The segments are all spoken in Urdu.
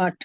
8,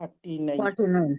49।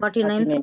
49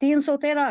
313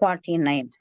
49।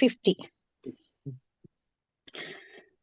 50।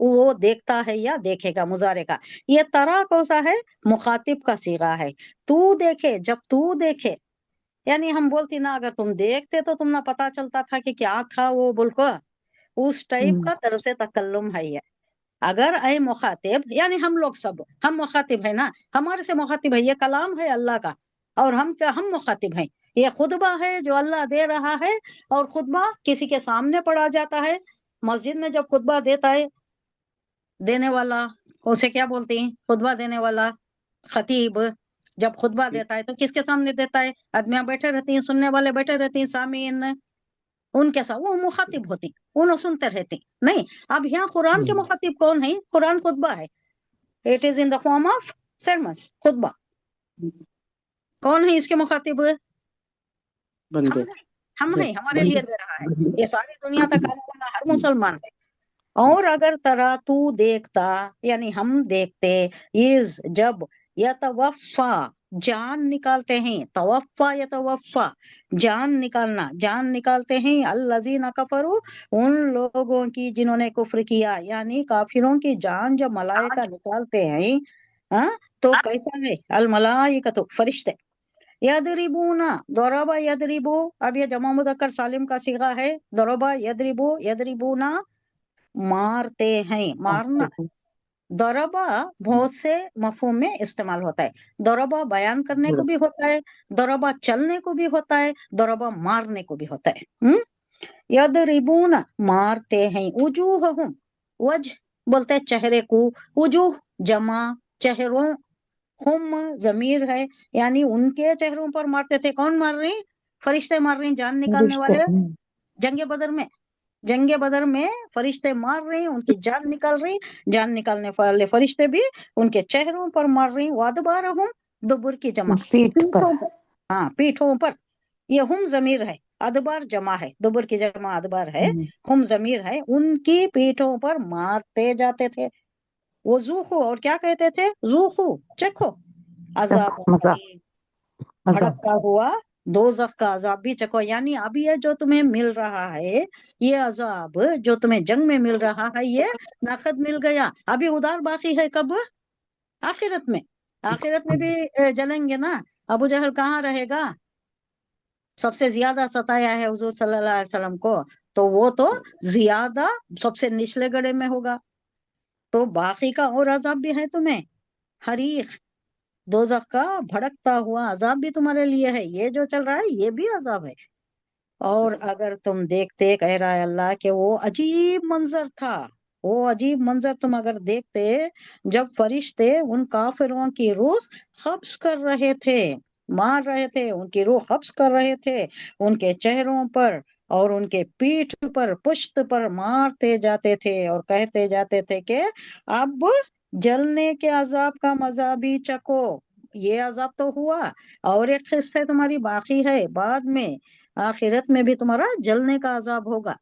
وہ دیکھتا ہے یا دیکھے گا، مضارع کا۔ یہ ترا کون سا ہے؟ مخاطب کا صیغہ ہے۔ تو دیکھے، جب تو دیکھے، یعنی ہم بولتی نا اگر تم دیکھتے تو تم نہ پتا چلتا تھا کہ کیا تھا وہ بلکہ اس ٹائپ کا طرز تکلم ہے یہ۔ اگر اے مخاطب، یعنی ہم لوگ سب ہم مخاطب ہیں نا، ہمارے سے مخاطب ہے، یہ کلام ہے اللہ کا، اور ہم مخاطب ہیں۔ یہ خطبہ ہے جو اللہ دے رہا ہے، اور خطبہ کسی کے سامنے پڑھا جاتا ہے۔ مسجد میں جب خطبہ دیتا ہے دینے والا، اسے کیا بولتے ہیں؟ خطبہ دینے والا، خطیب جب خطبہ دیتا ہے تو کس کے سامنے دیتا ہے؟ آدمیاں بیٹھے رہتی ہیں، سننے والے بیٹھے رہتے ہیں، سامعین ان کے ساتھ وہ مخاطب ہوتی، انہوں سنتے رہتے نہیں۔ اب یہاں قرآن کے مخاطب کون ہے؟ قرآن خطبہ ہے، it is in the form of sermons, خطبہ۔ کون ہے اس کے مخاطب؟ بندے ہم ہیں، ہمارے لیے دے رہا ہے، یہ ساری دنیا تک آنے والا ہر مسلمان ہے۔ اور اگر ترا تو دیکھتا، یعنی ہم دیکھتے، جب یتوفا جان نکالتے ہیں، توفا یتوفا جان نکالنا، جان نکالتے ہیں، الذین کفروا ان لوگوں کی جنہوں نے کفر کیا، یعنی کافروں کی جان جب ملائکہ نکالتے ہیں، تو کیسا ہے؟ الملائکۃ فرشتے، یضربون ضرب یضربو، اب یہ جمع مذکر سالم کا صیغہ ہے، ضرب یضربو یضربونا مارتے ہیں، مارنا۔ ضربہ بہت سے مفہوم میں استعمال ہوتا ہے، ضربہ بیان کرنے کو بھی ہوتا ہے، ضربہ چلنے کو بھی ہوتا ہے، ضربہ مارنے کو بھی ہوتا ہے۔ یضربون مارتے ہیں، وجوہہم وجہ بولتے ہیں چہرے کو، وجوہ جمع چہروں، ہم ضمیر ہے، یعنی ان کے چہروں پر مارتے تھے۔ کون مار رہے ہیں؟ فرشتے مار رہے ہیں، جان نکالنے والے۔ جنگ بدر میں فرشتے مار رہے ہیں، ان کی جان نکال رہی، جان نکالنے والے فرشتے بھی ان کے چہروں پر مار رہے ہیں۔ وادبارہم دبر کی جمع، پیٹھوں پر، ہاں پیٹھوں پر، یہ ہم ضمیر ہے، ادبار جمع ہے، دبر کی جمع ادبار ہے، ہم ضمیر ہے، ان کی پیٹھوں پر مارتے جاتے تھے۔ وہ زوخو، اور کیا کہتے تھے؟ زوخو چکھو، عذاب بھڑکتا ہوا دوزخ کا عذاب بھی چکھو، یعنی اب یہ جو تمہیں مل رہا ہے، یہ عذاب جو تمہیں جنگ میں مل رہا ہے، یہ نقد مل گیا، ابھی ادھار باقی ہے، کب؟ آخرت میں۔ آخرت میں بھی جلیں گے نا۔ ابو جہل کہاں رہے گا؟ سب سے زیادہ ستایا ہے حضور صلی اللہ علیہ وسلم کو، تو وہ تو زیادہ سب سے نچلے گڑے میں ہوگا، تو باقی کا اور عذاب بھی ہے تمہیں، حریق دوزخ کا بھڑکتا ہوا عذاب بھی تمہارے لیے ہے، یہ جو چل رہا ہے یہ بھی عذاب ہے۔ اور اگر تم دیکھتے، کہہ رہا ہے اللہ کہ وہ عجیب منظر تھا، وہ عجیب منظر تم اگر دیکھتے جب فرشتے ان کافروں کی روح قبض کر رہے تھے، مار رہے تھے، ان کی روح قبض کر رہے تھے، ان کے چہروں پر اور ان کے پیٹھ پر، پشت پر مارتے جاتے تھے، اور کہتے جاتے تھے کہ اب جلنے کے عذاب کا مزہ بھی چکو۔ یہ عذاب تو ہوا، اور ایک قصے تمہاری باقی ہے، بعد میں آخرت میں بھی تمہارا جلنے کا عذاب ہوگا،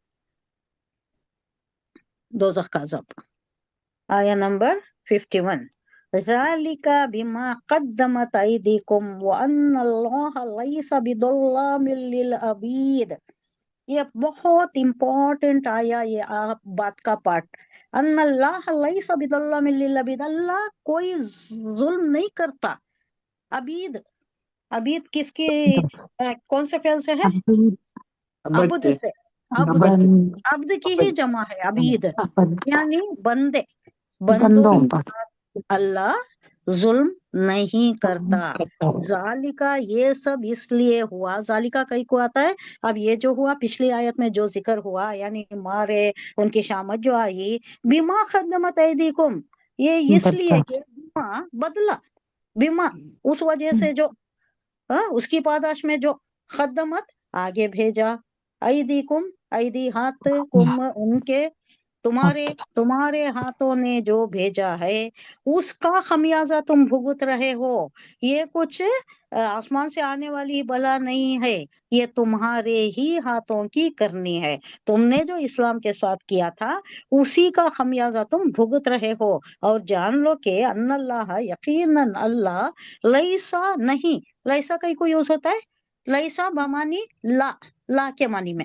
دوزخ کا عذاب۔ آیا نمبر 51، ذالک بما قدمت ایدیکم وان اللہ لیس بظلام للعبید۔ یہ بہت امپورٹنٹ آیا، یہ بات کا پارٹ، ان اللہ لیس بظلام للعبید، اللہ کوئی ظلم نہیں کرتا۔ عبید، عبید کس کی کون سے فعل سے ہے؟ عبد سے، عبد کی ہی جمع ہے عبید، یعنی بندے، بندوں اللہ ظلم نہیں کرتا۔ ذالکا یہ سب اس لیے ہوا، ذالکا کئی کو آتا ہے، اب یہ جو ہوا پچھلی آیت میں جو ذکر ہوا، یعنی مارے، ان کی شامت جو آئی، بما قدمت ایدیکم، یہ اس لیے کہ بما بدلہ، بما اس وجہ سے جو اس کی پاداش میں جو قدمت آگے بھیجا، ایدیکم ایدی ہاتھ، کم ان کے، تمہارے ہاتھوں نے جو بھیجا ہے، اس کا خمیازہ تم بھگت رہے ہو۔ یہ کچھ آسمان سے آنے والی بلا نہیں ہے، یہ تمہارے ہی ہاتھوں کی کرنی ہے، تم نے جو اسلام کے ساتھ کیا تھا اسی کا خمیازہ تم بھگت رہے ہو۔ اور جان لو کہ ان اللہ، یقیناً اللہ، لیسا نہیں، لیسا کئی کو یوز ہوتا ہے، لیسا بمانی لا، لا کے معنی میں،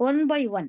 1 by 1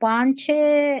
5-6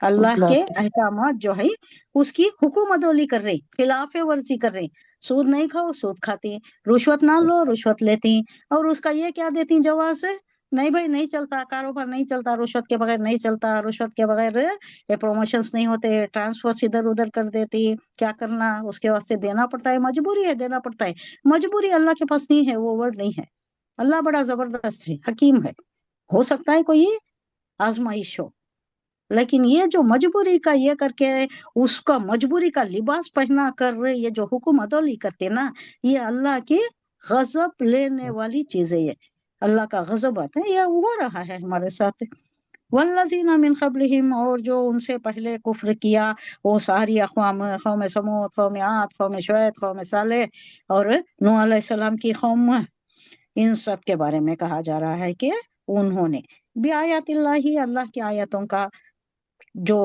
اللہ کے اطلاعات احکامات جو ہے اس کی حکم عدولی کر رہی، خلاف ورزی کر رہی، سود نہیں کھاؤ سود کھاتی، رشوت نہ لو رشوت لیتی، اور اس کا یہ کیا دیتی جواب سے، نہیں بھائی نہیں چلتا کاروبار، نہیں چلتا رشوت کے بغیر، نہیں چلتا رشوت کے بغیر، یہ پروموشنز نہیں ہوتے، ٹرانسفر ادھر ادھر کر دیتی، کیا کرنا اس کے واسطے دینا پڑتا ہے، مجبوری ہے دینا پڑتا ہے، مجبوری اللہ کے پاس نہیں ہے، وہ ورڈ نہیں ہے، اللہ بڑا زبردست ہے، حکیم ہے، ہو سکتا ہے کوئی آزمائش ہو، لیکن یہ جو مجبوری کا یہ کر کے اس کا مجبوری کا لباس پہنا کر یہ جو حکم عدولی کرتے نا، یہ اللہ کی غضب لینے والی چیز ہے، یہ اللہ کا غضب آتا ہے، یہ ہو رہا ہے ہمارے ساتھ۔ والذین من قبلہم، اور جو ان سے پہلے کفر کیا، وہ ساری اقوام، قوم سمود، قوم عاد، قوم شعیب، قوم صالح اور نوح علیہ السلام کی قوم، ان سب کے بارے میں کہا جا رہا ہے کہ انہوں نے بآیات اللہ، اللہ کی آیتوں کا جو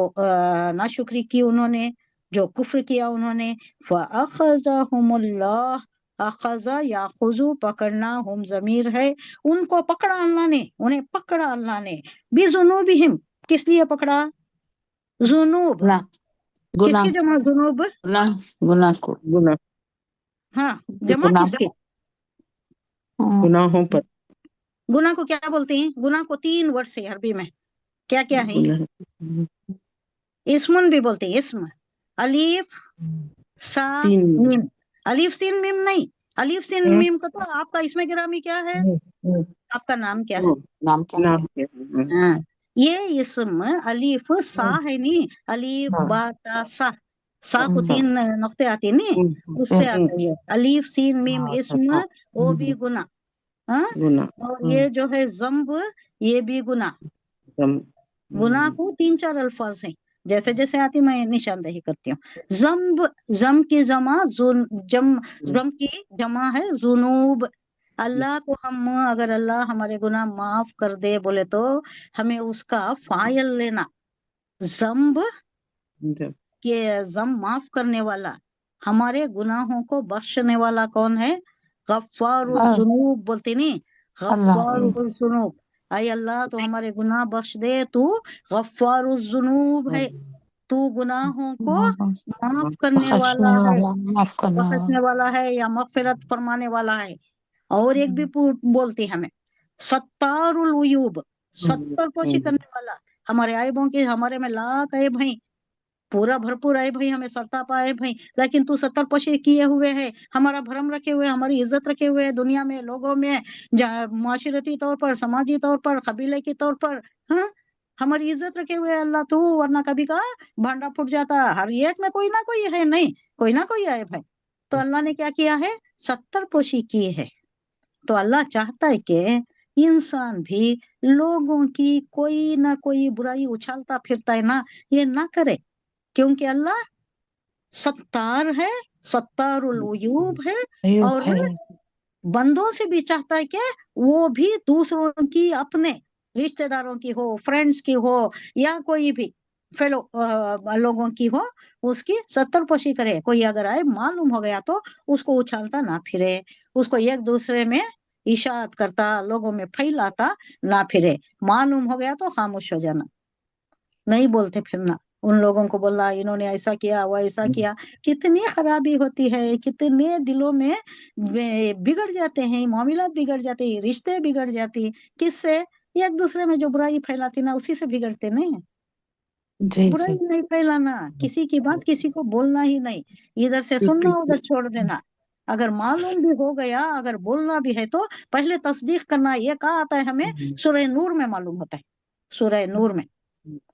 ناشکری کی انہوں نے، جو کفر کیا انہوں نے، فَأَخَذَهُمُ اللَّهُ، اخذا یاخذو پکڑنا، ہم ضمیر ہے، ان کو پکڑا اللہ نے، انہیں پکڑا اللہ نے، بِذُنُوبِهِمْ، کس لیے پکڑا؟ ذنوب، گناہ کس گناہ کی جمع ذنوب؟ گناہ گناہ کو گناہ ہاں، جمع گناہ کس کی؟ ہاں، گناہوں پر گناہ کو کیا بولتے ہیں؟ گناہ کو 3 ورڈ سے عربی میں کیا کیا ہے؟ گناہ اسمن بھی بولتے ہیں، اسم، الف سا سین میم، الف سین میم نہیں، الف سین میم کا تو آپ کا اس میں گرامی کیا ہے؟ آپ کا نام کیا ہے؟ نام کیا نام ہے؟ کیا ہے؟ ہاں، یہ اسم الف سا ہے نہیں، الف با تا سا، سا کو 3 نقطے آتے ہیں نہیں، اس سے آتا ہے یہ الف سین میم اسم، وہ بھی گناہ، ہاں، گناہ اور یہ جو ہے ذنب، یہ بھی گناہ، گناہ کو 3-4 الفاظ ہیں، جیسے جیسے آتی میں نشاندہی کرتی ہوں۔ ذنب، ذنب کی جمع ذنب کی جمع ہے ذنوب، اللہ کو ہم اگر اللہ ہمارے گناہ معاف کر دے بولے تو ہمیں اس کا فاعل لینا، ذنب کہ ذنب معاف کرنے والا، ہمارے گناہوں کو بخشنے والا کون ہے؟ غفار الذنوب بولتے نہیں، غفار اللہ الذنوب، اے اللہ تو ہمارے گناہ بخش دے، تو غفار الذنوب ہے، تو گناہوں کو معاف کرنے والا بخشنے ہے، والا معاف کرنے بخشنے والا ہے یا مغفرت فرمانے والا ہے۔ اور ایک بھی بولتی ہمیں ستار العیوب، ستر پوشی کرنے والا، ہمارے عیبوں کی، ہمارے میں لاکھ عیب ہیں، پورا بھرپور عیب ہے، ہمیں سرتاپ عیب ہے، لیکن تو 70 پوشی کیے ہوئے ہے، ہمارا بھرم رکھے ہوئے، ہماری عزت رکھے ہوئے دنیا میں، لوگوں میں، معاشرتی طور پر، سماجی طور پر، قبیلے کے طور پر، ہاں ہماری عزت رکھے ہوئے اللہ تو، ورنہ کبھی کا بھانڈا پھٹ جاتا، ہر ایک میں کوئی نہ کوئی ہے، نہیں کوئی نہ کوئی عیب ہے، تو اللہ نے کیا کیا ہے؟ 70 پوشی کی ہے۔ تو اللہ چاہتا ہے کہ انسان بھی لوگوں کی کوئی نہ کوئی برائی اچھالتا پھرتا ہے نا، یہ نہ کرے، کیونکہ اللہ ستار ہے، ستار العیوب ہے، عیوب اور ہے، بندوں سے بھی چاہتا ہے کہ وہ بھی دوسروں کی، اپنے رشتہ داروں کی ہو، فرینڈس کی ہو، یا کوئی بھی فیلو لوگوں کی ہو، اس کی 70 پوشی کرے، کوئی اگر آئے معلوم ہو گیا تو اس کو اچھالتا نہ پھرے، اس کو ایک دوسرے میں اشاعت کرتا، لوگوں میں پھیلاتا نہ پھرے، معلوم ہو گیا تو خاموش ہو جانا، نہیں بولتے پھرنا، ان لوگوں کو بولا انہوں نے ایسا کیا وہ ایسا کیا، کتنی خرابی ہوتی ہے، کتنے دلوں میں بگڑ جاتے ہیں، معاملات بگڑ جاتے ہیں، رشتے بگڑ جاتے ہیں، کس سے؟ ایک دوسرے میں جو برائی پھیلاتی نا، اسی سے بگڑتے نہیں، جی برائی جی نہیں پھیلانا، کسی کی بات کسی کو بولنا ہی نہیں، ادھر سے سننا ادھر چھوڑ دینا، اگر معلوم بھی ہو گیا، اگر بولنا بھی ہے تو پہلے تصدیق کرنا، یہ کہا آتا ہے ہمیں سورہ نور میں معلوم ہوتا ہے، سورہ نور میں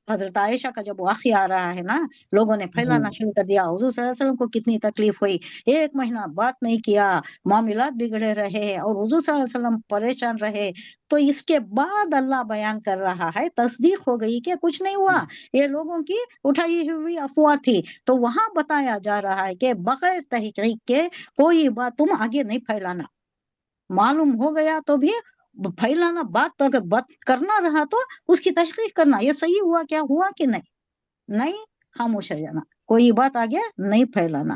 حضرت عائشہ کا جب واقعہ آ رہا ہے نا، لوگوں نے پھیلانا شروع کر دیا، حضور صلی اللہ علیہ وسلم کو کتنی تکلیف ہوئی، 1 مہینہ بات نہیں کیا، معاملات بگڑے رہے، اور حضور صلی اللہ علیہ وسلم پریشان رہے، تو اس کے بعد اللہ بیان کر رہا ہے، تصدیق ہو گئی کہ کچھ نہیں ہوا، یہ لوگوں کی اٹھائی ہوئی افواہ تھی، تو وہاں بتایا جا رہا ہے کہ بغیر تحقیق کے کوئی بات تم آگے نہیں پھیلانا، معلوم ہو گیا تو بھی پھیلانا، بات اگر بات کرنا رہا تو اس کی تحقیق کرنا، یہ صحیح ہوا کیا ہوا کہ نہیں، نہیں خاموش ہو جانا، کوئی بات آگے نہیں پھیلانا،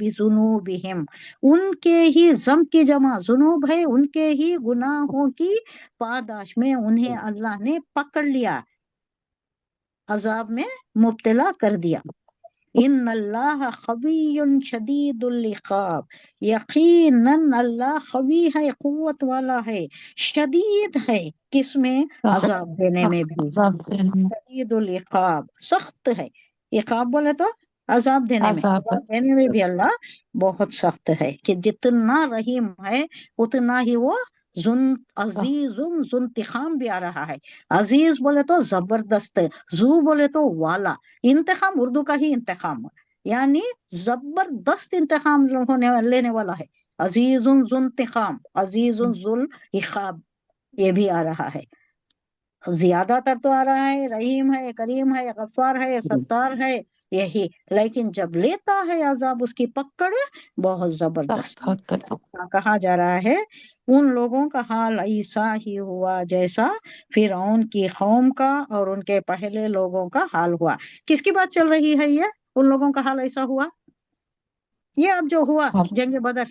بِذُنُوبِهِمْ، ان کے ہی ضم کی جمع ذنوب ہے، ان کے ہی گناہوں کی پاداش میں انہیں اللہ نے پکڑ لیا، عذاب میں مبتلا کر دیا۔ ان اللہ قوی شدید العقاب، یقیناً اللہ قوی ہے، قوت والا ہے، شدید ہے کس میں؟ عذاب دینے میں بھی، عذاب دینے میں، شدید العقاب سخت ہے، عقاب بولے تو عذاب دینے میں، عذاب عذاب دینے میں بھی اللہ بہت سخت ہے، کہ جتنا رحیم ہے اتنا ہی وہ عزیز ذو انتقام بھی آ رہا ہے۔ عزیز بولے تو زبردست، ذو بولے تو والا، انتقام اردو کا ہی انتقام، یعنی زبردست انتقام لینے والا ہے، عزیز ذو انتقام، عزیز ذو العقاب، یہ بھی آ رہا ہے، زیادہ تر تو آ رہا ہے رحیم ہے، کریم ہے، غفار ہے، ستار ہے، یہی، لیکن جب لیتا ہے عذاب اس کی پکڑ بہت زبردست۔ سخت ہوتا ہے۔ کہا جا رہا ہے ان لوگوں کا حال ایسا ہی ہوا جیسا فرعون کی قوم کا اور ان کے پہلے لوگوں کا حال ہوا۔ کس کی بات چل رہی ہے یہ؟ ان لوگوں کا حال ایسا ہوا، یہ اب جو ہوا جنگ بدر،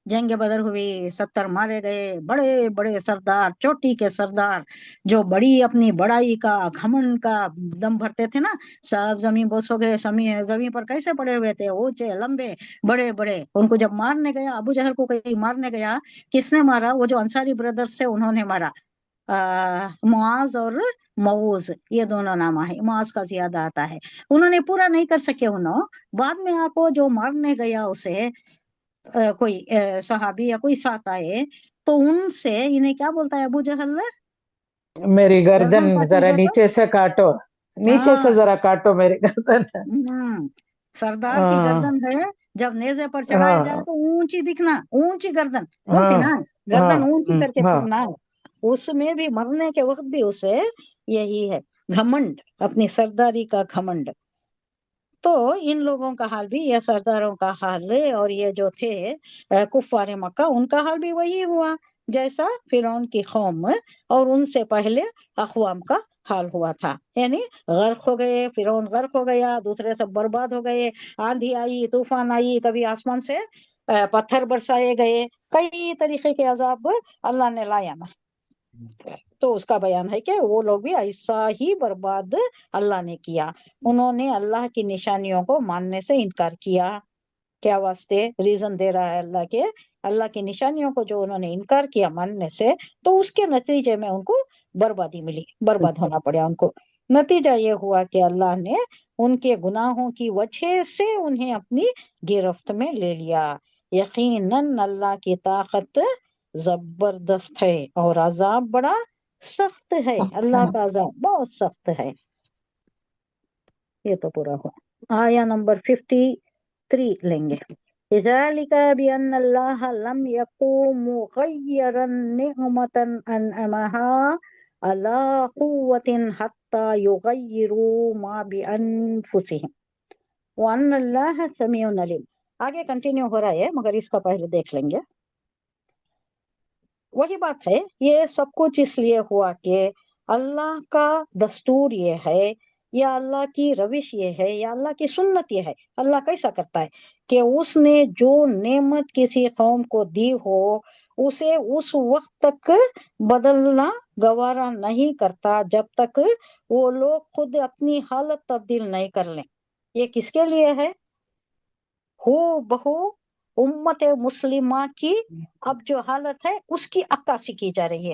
جنگ بدر ہوئی، 70 مارے گئے، بڑے بڑے سردار، چوٹی کے سردار، جو بڑی اپنی بڑائی کا گھمنڈ کا دم بھرتے تھے نا، سب زمین بوس ہو گئے، زمین پر کیسے پڑے ہوئے تھے، اونچے لمبے بڑے بڑے، ان کو جب مارنے گیا، ابو جہل کو کہیں مارنے گیا، کس نے مارا؟ وہ جو انصاری بردرز سے انہوں نے مارا، معاذ اور موز، یہ دونوں نام ہے، معاذ کا زیادہ آتا ہے، انہوں نے پورا نہیں کر سکے، انہوں بعد میں آپ کو جو مارنے گیا اسے کوئی صحابی یا کوئی ساتھ آئے تو ان سے انہیں کیا بولتا ہے ابو جہل؟ میری گردن کاٹی ذرا گے تو، نیچے سے کاٹو، نیچے سے ہاں ذرا کاٹو میری گردن۔ سردار کی ہاں گردن ہے، جب نیزے پر چڑھایا ہاں جائے تو اونچی دکھنا، اونچی گردن بولتی ہاں نا، ہاں گردن اونچی کر کے ہاں پھرنا ہے، اس میں بھی مرنے کے وقت بھی اسے یہی ہے گھمنڈ، اپنی سرداری کا گھمنڈ۔ تو ان لوگوں کا حال بھی، یہ سرداروں کا حال اور یہ جو تھے کفار مکہ، ان کا حال بھی وہی ہوا جیسا فرعون کی قوم اور ان سے پہلے اقوام کا حال ہوا تھا، یعنی غرق ہو گئے، فرعون غرق ہو گیا، دوسرے سب برباد ہو گئے، آندھی آئی، طوفان آئی، کبھی آسمان سے پتھر برسائے گئے، کئی طریقے کے عذاب اللہ نے لایا نا، تو اس کا بیان ہے کہ وہ لوگ بھی ایسا ہی برباد اللہ نے کیا، انہوں نے اللہ کی نشانیوں کو ماننے سے انکار کیا، کیا واسطے ریزن دے رہا ہے اللہ کے، اللہ کی نشانیوں کو جو انہوں نے انکار کیا ماننے سے، تو اس کے نتیجے میں ان کو بربادی ملی، برباد ہونا پڑا ان کو۔ نتیجہ یہ ہوا کہ اللہ نے ان کے گناہوں کی وجہ سے انہیں اپنی گرفت میں لے لیا، یقیناً اللہ کی طاقت زبردست ہے اور عذاب بڑا سخت ہے، اللہ کا عذاب بہت سخت ہے۔ یہ تو پورا ہوا، آیا نمبر 53 لیں گے۔ ذَلِكَ بِأَنَّ اللَّهَ لَمْ يَكُن مُغَيِّرًا نِعْمَةً أَنْعَمَهَا عَلَىٰ قَوْمٍ حَتَّىٰ يُغَيِّرُوا مَا بِأَنفُسِهِمْ وَأَنَّ اللَّهَ سَمِيعٌ عَلِيمٌ۔ آگے کنٹینیو ہو رہا ہے مگر اس کا پہلے دیکھ لیں گے۔ وہی بات ہے، یہ سب کچھ اس لیے ہوا کہ اللہ کا دستور یہ ہے، یا اللہ کی روش یہ ہے، یا اللہ کی سنت یہ ہے، اللہ کیسا کرتا ہے کہ اس نے جو نعمت کسی قوم کو دی ہو اسے اس وقت تک بدلنا گوارا نہیں کرتا جب تک وہ لوگ خود اپنی حالت تبدیل نہیں کر لیں۔ یہ کس کے لیے ہے؟ ہو بہو امت مسلمہ کی اب جو حالت ہے اس کی عکاسی کی جا رہی ہے،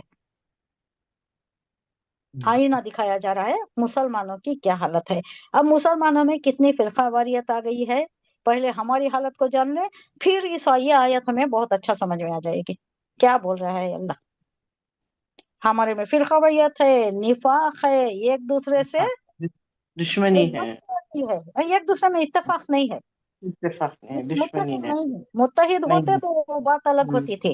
آئینہ دکھایا جا رہا ہے مسلمانوں کی کیا حالت ہے۔ اب مسلمانوں میں کتنی فرقہ واریت آ گئی ہے، پہلے ہماری حالت کو جان لیں، پھر اس آیت ہمیں بہت اچھا سمجھ میں آ جائے گی کیا بول رہا ہے اللہ۔ ہمارے میں فرقہ واریت ہے، نفاق ہے، ایک دوسرے سے دشمنی ہے، ایک دوسرے میں اتفاق نہیں ہے، اتفاق نہیں ہے، دشمنی متحد ہے، نہیں ہے، متحد ہوتے تو وہ بات الگ ہوتی تھی،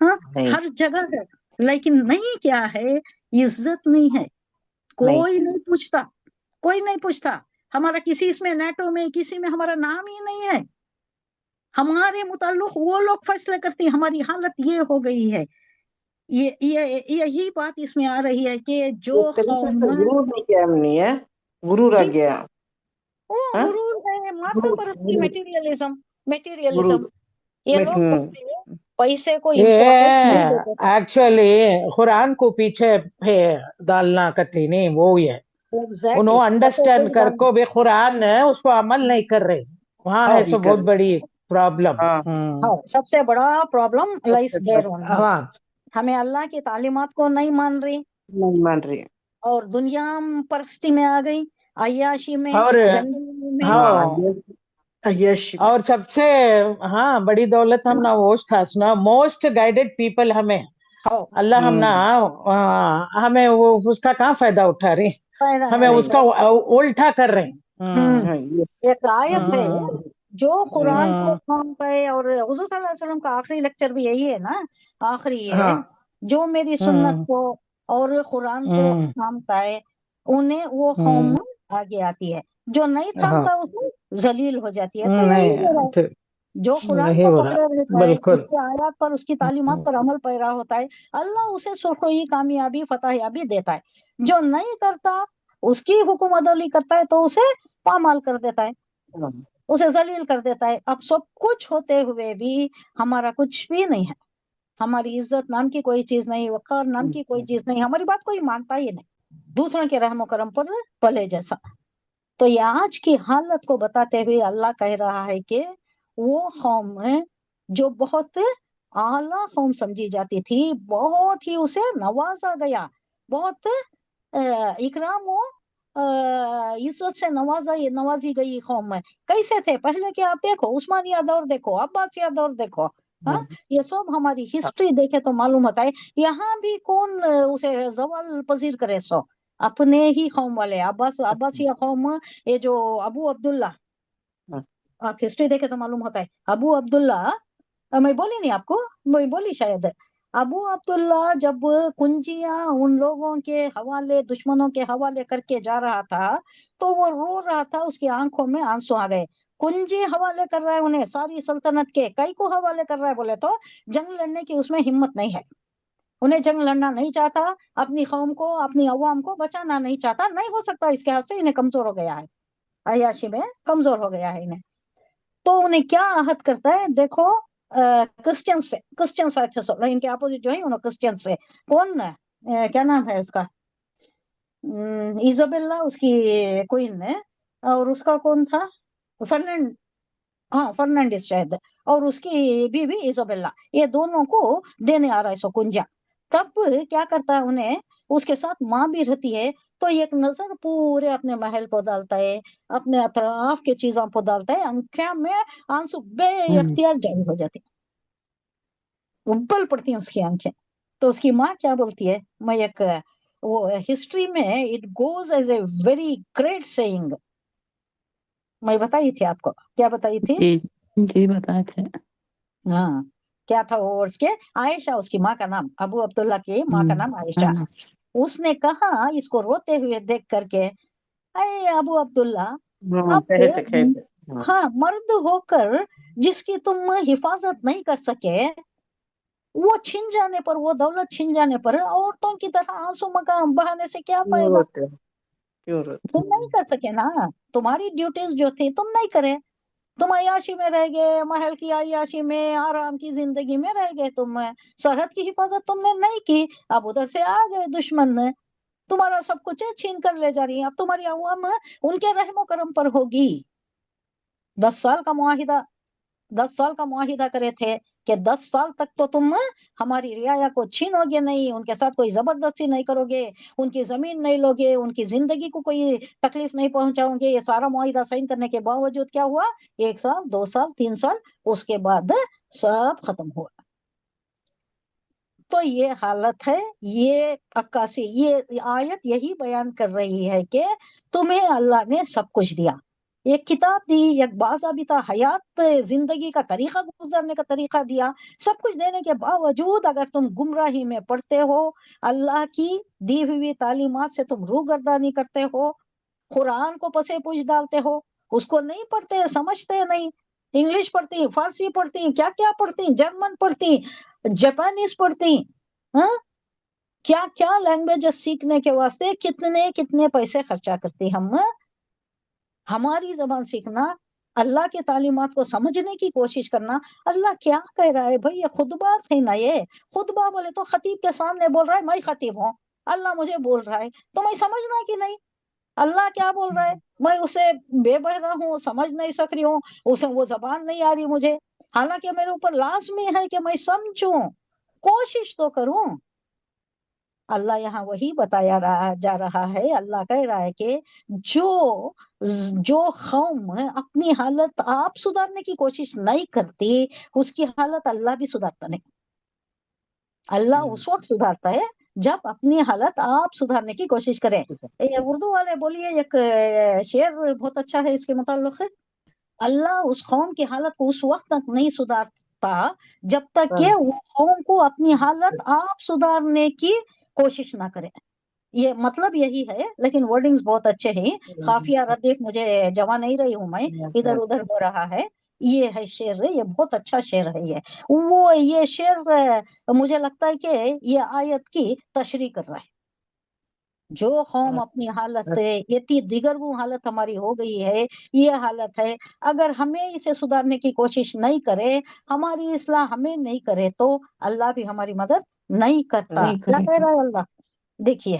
ہاں نہیں ہر جگہ ہے، لیکن نہیں کیا ہے، عزت نہیں ہے، کوئی نہیں پوچھتا، کوئی نہیں پوچھتا ہمارا کسی اس میں نیٹو میں کسی میں ہمارا نام ہی نہیں ہے، ہمارے متعلق وہ لوگ فیصلے کرتے ہیں، ہماری حالت یہ ہو گئی ہے، یہی بات اس میں آ رہی ہے کہ جو ایک طریقے قوم سے غرور نہیں کیا نہیں ہے، غرور آ جی گیا. وہ ہاں غرور ہے، مادہ غرور پرستی، غرور میٹیریلزم، غرور یہ لوگ پیسے کو امپورٹینس نہیں یہ دیتے تھے. ایکچولی قرآن کو پیچھے ہے ڈالنا کتی نہیں وہ ہے ایگزیکٹلی انہوں انڈرسٹینڈ کر کو بھی قرآن اس کو عمل نہیں کر رہے، وہاں ہے ہاں سو نہیں بہت کر. بڑی پرابلم. ہاں ہاں سب سے بڑا پرابلم سب لائس سے بڑا دیر اونلی، ہاں ہمیں اللہ کی تعلیمات کو نہیں مان رہی نہیں مان رہی. اور دنیا پرستی میں آ گئی، عیاشی میں، اور گندگی میں. ہاں یش اور سب سے ہاں بڑی دولت ہم نا ووش تھا نا موسٹ گائیڈڈ پیپل ہمیں ہاں اللہ ہم نا ہمیں وہ اس کا کہاں فائدہ اٹھا رہے، فائدہ ہمیں نہیں اس کا الٹا کر رہے ہیں. ہاں ایک آیت ہے جو قرآن کو ہاں تھامتا ہے، اور حضور صلی اللہ علیہ وسلم کا آخری لیکچر بھی یہی ہے نا، آخری یہ ہے ہاں جو میری سنت کو اور قرآن کو تھامتا ہے انہیں وہ قوم آگے آتی ہے، جو نہیں ہاں تھامتا اس ذلیل ہو جاتی ہے. تو یہی نہیں ہو رہا ہے، جو قرآن نہیں کو ہو رہا پکڑے رہتا ہے، اس بالکل. کی آیات پر، اس کی تعلیمات پر عمل پیرا ہوتا ہے، اللہ اسے سرخروئی، کامیابی، فتح یابی دیتا ہے. جو نہیں کرتا، اس کی حکم عدلی کرتا ہے تو اسے پامال کر دیتا ہے، اسے ذلیل کر دیتا ہے. اب سب کچھ ہوتے ہوئے بھی ہمارا کچھ بھی نہیں ہے، ہماری عزت نام کی کوئی چیز نہیں، وقار نام کی کوئی چیز نہیں، ہماری بات کوئی مانتا ہی نہیں، دوسروں کے رحم و کرم پر پلے جیسا. تو یہ آج کی حالت کو بتاتے ہوئے اللہ کہہ رہا ہے کہ وہ قوم ہے جو بہت اعلیٰ قوم سمجھی جاتی تھی، بہت ہی اسے نوازا گیا، بہت اکرام و عزت سے نوازی گئی قوم ہے. کیسے تھے پہلے کے آپ دیکھو، عثمانیہ دور دیکھو، عباسیہ دور دیکھو، ہاں یہ سب ہماری ہسٹری دیکھے تو معلوم ہوتا ہے. یہاں بھی کون اسے زوال پذیر کرے، سو اپنے ہی قوم والے، عباسیہ قوم، یہ جو ابو عبداللہ، آپ ہسٹری دیکھے تو معلوم ہوتا ہے، ابو عبداللہ، میں بولی نہیں آپ کو، میں بولی شاید، ابو عبداللہ جب کنجیاں ان لوگوں کے حوالے، دشمنوں کے حوالے کر کے جا رہا تھا تو وہ رو رہا تھا، اس کی آنکھوں میں آنسو آ گئے. کنجی حوالے کر رہا ہے انہیں ساری سلطنت کے، کئی کو حوالے کر رہا ہے بولے تو جنگ لڑنے کی اس میں ہمت نہیں ہے، انہیں جنگ لڑنا نہیں چاہتا، اپنی قوم کو، اپنی عوام کو بچانا نہیں چاہتا، نہیں ہو سکتا اس کے ہاتھ سے، انہیں کمزور ہو گیا ہے، عیاشی میں کمزور ہو گیا ہے انہیں. تو انہیں کیا عہد کرتا ہے دیکھو، کرسچن سائٹ سے، ان کے اپوزٹ جو ہے انہوں کرسچن سے، کون کیا نام ہے اس کا، ایزابیلا اس کی کوئن ہے، اور اس کا کون تھا، فرنانڈس شاید، اور اس کی بیوی ایزابیلا، یہ دونوں کو دینے آ رہا ہے سو کنجا. تب کیا کرتا ہے انہیں، اس کے ساتھ ماں بھی رہتی ہے، تو ایک نظر پورے اپنے محل کو ڈالتا ہے، اپنے اطراف کے چیزوں کو ڈالتا ہے، آنکھوں میں آنسو بے اختیار جاری ہو جاتے، ابل پڑتی ہیں اس کی آنکھیں. تو اس کی ماں کیا بولتی ہے، میں ایک وہ ہسٹری میں it goes as a very great saying, میں بتائی تھی آپ کو، کیا بتائی تھی؟ جی جی بتائے تھے. ہاں کیا تھا وہ، اس کے عائشہ، اس کی ماں کا نام، ابو عبداللہ کی ماں کا نام عائشہ. اس نے کہا اس کو روتے ہوئے دیکھ کر کے، اے ابو عبداللہ، اب کہتے کہتے ہاں مرد ہو کر جس کی تم حفاظت نہیں کر سکے، وہ چھن جانے پر، وہ دولت چھن جانے پر عورتوں کی طرح آنسو مقام بہانے سے کیا کیوں فائدہ؟ روتے کیوں روتے. تم نہیں کر سکے نا، تمہاری ڈیوٹیز جو تھی تم نہیں کرے، تم عیاشی میں رہ گئے، محل کی عیاشی میں، آرام کی زندگی میں رہ گئے، تم سرحد کی حفاظت تم نے نہیں کی، اب ادھر سے آ گئے دشمن نے، تمہارا سب کچھ چھین کر لے جا رہی ہیں، اب تمہاری عوام ان کے رحم و کرم پر ہوگی. 10 سال کا معاہدہ کرے تھے کہ 10 سال تک تو تم ہماری رعایا کو چھینو گے نہیں، ان کے ساتھ کوئی زبردستی نہیں کرو گے، ان کی زمین نہیں لوگے، ان کی زندگی کو کوئی تکلیف نہیں پہنچاؤ گے. یہ سارا معاہدہ سائن کرنے کے باوجود کیا ہوا، 1 سال 2 سال 3 سال، اس کے بعد سب ختم ہوا. تو یہ حالت ہے، یہ عکاسی، یہ آیت یہی بیان کر رہی ہے کہ تمہیں اللہ نے سب کچھ دیا، ایک کتاب دی، ایک باضابطہ حیات زندگی کا طریقہ گزارنے کا طریقہ دیا، سب کچھ دینے کے باوجود اگر تم گمراہی میں پڑتے ہو، اللہ کی دی ہوئی تعلیمات سے تم روگردانی کرتے ہو، قرآن کو پسے پوچھ ڈالتے ہو، اس کو نہیں پڑھتے، سمجھتے نہیں، انگلش پڑھتی، فارسی پڑھتی، کیا کیا پڑھتی، جرمن پڑھتی، جاپانیز پڑھتی، ہاں کیا کیا لینگویجز سیکھنے کے واسطے کتنے کتنے پیسے خرچہ کرتی ہم۔ ہماری زبان سیکھنا، اللہ کی تعلیمات کو سمجھنے کی کوشش کرنا۔ اللہ کیا کہہ رہا ہے بھائی؟ یہ خطبات ہے نا، یہ خطبہ بولے تو خطیب کے سامنے بول رہا ہے، میں خطیب ہوں، اللہ مجھے بول رہا ہے، تو میں سمجھنا کہ نہیں اللہ کیا بول رہا ہے؟ میں اسے بے بہرا ہوں، سمجھ نہیں سک رہی ہوں، اسے وہ زبان نہیں آ رہی مجھے، حالانکہ میرے اوپر لازمی ہے کہ میں سمجھوں، کوشش تو کروں۔ اللہ یہاں وہی بتایا جا رہا ہے، اللہ کہہ رہا ہے کہ جو قوم اپنی حالت آپ سدھارنے کی کوشش نہیں کرتی، اس کی حالت اللہ بھی سدھارتا نہیں۔ اللہ اس وقت سدھارتا ہے جب اپنی حالت آپ سدھارنے کی کوشش کریں۔ اردو والے بولیے، ایک شعر بہت اچھا ہے اس کے متعلق، اللہ اس قوم کی حالت کو اس وقت تک نہیں سدھارتا جب تک کہ وہ قوم کو اپنی حالت آپ سدھارنے کی کوشش نہ کرے۔ یہ مطلب یہی ہے، لیکن ورڈنگز بہت اچھے ہیں۔ قافیہ ردیف مجھے جمع نہیں رہی ہوں، میں ادھر ادھر ہو رہا ہے۔ یہ ہے شعر، یہ بہت اچھا شعر ہے۔ یہ شعر مجھے لگتا ہے کہ یہ آیت کی تشریح کر رہا ہے۔ جو قوم اپنی حالت یہ دیگر وہ حالت ہماری ہو گئی ہے، یہ حالت ہے، اگر ہمیں اسے سدھارنے کی کوشش نہیں کرے، ہماری اصلاح ہمیں نہیں کرے، تو اللہ بھی ہماری مدد نہیں کرتا۔ کیا کہہ رہا ہے اللہ؟ دیکھیے،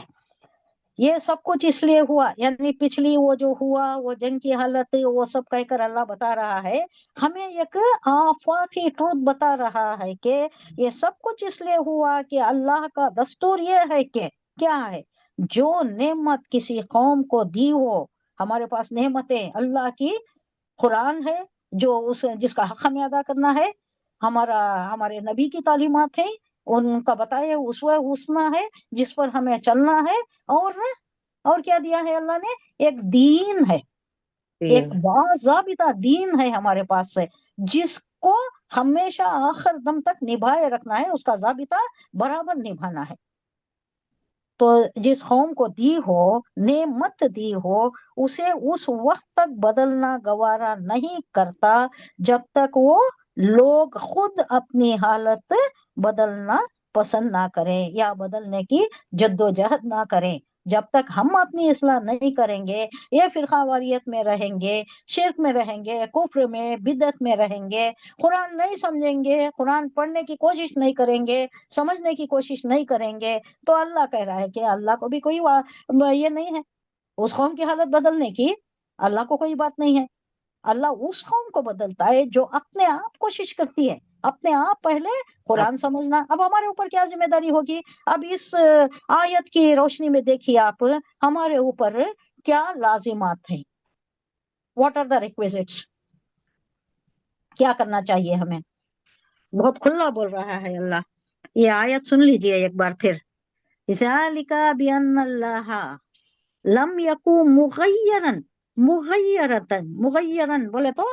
یہ سب کچھ اس لیے ہوا، یعنی پچھلی وہ جو ہوا، وہ جنگ کی حالت، وہ سب کہہ کر اللہ بتا رہا ہے، ہمیں ایک آفاقی ٹروت بتا رہا ہے کہ یہ سب کچھ اس لیے ہوا کہ اللہ کا دستور یہ ہے کہ کیا ہے، جو نعمت کسی قوم کو دی ہو، ہمارے پاس نعمتیں اللہ کی قرآن ہے جو جس کا حق ہمیں ادا کرنا ہے، ہمارے نبی کی تعلیمات ہیں، ان کا بتائے اسوہ حسنہ ہے جس پر ہمیں چلنا ہے، اور کیا دیا ہے اللہ نے؟ ایک دین ہے، ایک باضابطہ دین ہے ہمارے پاس سے، جس کو ہمیشہ آخر دم تک نبھائے رکھنا ہے، اس کا ضابطہ برابر نبھانا ہے۔ تو جس قوم کو دی ہو، نعمت دی ہو، اسے اس وقت تک بدلنا گوارا نہیں کرتا جب تک وہ لوگ خود اپنی حالت بدلنا پسند نہ کریں یا بدلنے کی جدوجہد نہ کریں۔ جب تک ہم اپنی اصلاح نہیں کریں گے، یہ فرقہ واریت میں رہیں گے، شرک میں رہیں گے، کفر میں، بدعت میں رہیں گے، قرآن نہیں سمجھیں گے، قرآن پڑھنے کی کوشش نہیں کریں گے، سمجھنے کی کوشش نہیں کریں گے، تو اللہ کہہ رہا ہے کہ اللہ کو بھی کوئی یہ نہیں ہے اس قوم کی حالت بدلنے کی، اللہ کو کوئی بات نہیں ہے۔ اللہ اس قوم کو بدلتا ہے جو اپنے آپ کوشش کرتی ہے، اپنے آپ پہلے قرآن سمجھنا۔ اب ہمارے اوپر کیا ذمہ داری ہوگی؟ اب اس آیت کی روشنی میں دیکھیے آپ، ہمارے اوپر کیا لازمات ہیں، واٹ آر دا ریکویزٹس، کیا کرنا چاہیے ہمیں؟ بہت کھلا بول رہا ہے اللہ۔ یہ آیت سن لیجئے ایک بار پھر، ذالک بأن اللہ لم یکن مغیرن بولے تو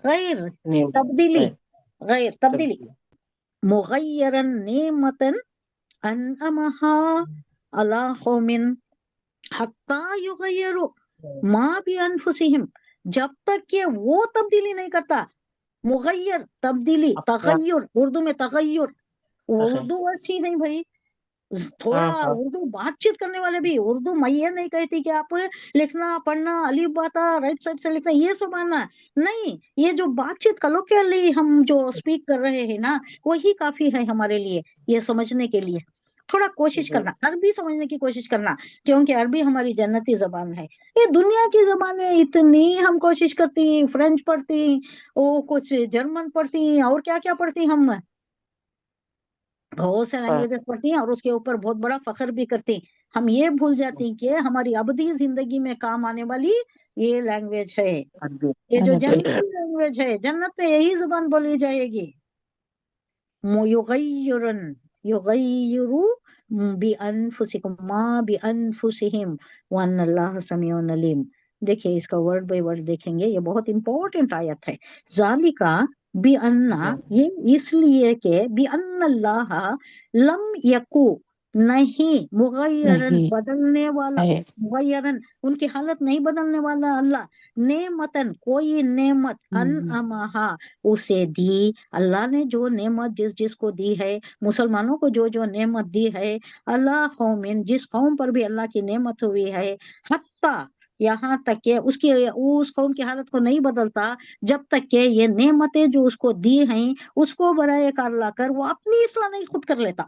غیر تبدیلی، غیر تبدیلی، مغیرن نعمتن انعمہا علی قوم حتی یغیروا ما بانفسہم، جب تک کہ وہ تبدیلی نہیں کرتا۔ مغیر تبدیلی، تغیر، اردو میں تغیر، اردو اچھی نہیں بھائی، تھوڑا اردو بات چیت کرنے والے بھی اردو، میں یہ نہیں کہتی کہ آپ لکھنا پڑھنا الف باتا رائٹ سائڈ سے لکھنا یہ سب آنا نہیں، یہ جو بات چیت کلوکیلی ہم جو اسپیک کر رہے ہیں نا، وہی کافی ہے ہمارے لیے یہ سمجھنے کے لیے۔ تھوڑا کوشش کرنا، عربی سمجھنے کی کوشش کرنا، کیونکہ عربی ہماری جنتی زبان ہے۔ یہ دنیا کی زبانیں اتنی ہم کوشش کرتی، فرینچ پڑھتی، وہ کچھ جرمن پڑھتی، اور کیا کیا پڑھتی، ہم بہت سے لینگویجز پڑھتی ہیں اور اس کے اوپر بہت بڑا فخر بھی کرتی، ہم یہ بھول جاتی کہ ہماری ابدی زندگی میں کام آنے والی یہ لینگویج ہے، یہ جو جنتی لینگویج ہے، جنت میں یہی زبان بولی جائے گی۔ یغیروا بانفسکم ما بانفسہم وان اللہ سمیع علیم، دیکھیے اس کا ورڈ بائی ورڈ دیکھیں گے، یہ بہت امپورٹنٹ آیت ہے. ذالکا بھی انّا، یہ اس لیے کہ بھی ان اللہ لم یکو، نہیں مغیرن نہیں بدلنے والا، ہے مغیرن ان کی حالت نہیں بدلنے والا اللہ، نعمتن کوئی نعمت انعمہا اسے دی، اللہ نے جو نعمت جس کو دی ہے، مسلمانوں کو جو نعمت دی ہے، اللہ قومن جس قوم پر بھی اللہ کی نعمت ہوئی ہے، حتی یہاں تک کہ اس قوم کی حالت کو نہیں بدلتا جب تک کہ یہ نعمتیں جو اس کو دی ہیں اس کو برائے کار لا کر وہ اپنی اصلاح نہیں خود کر لیتا.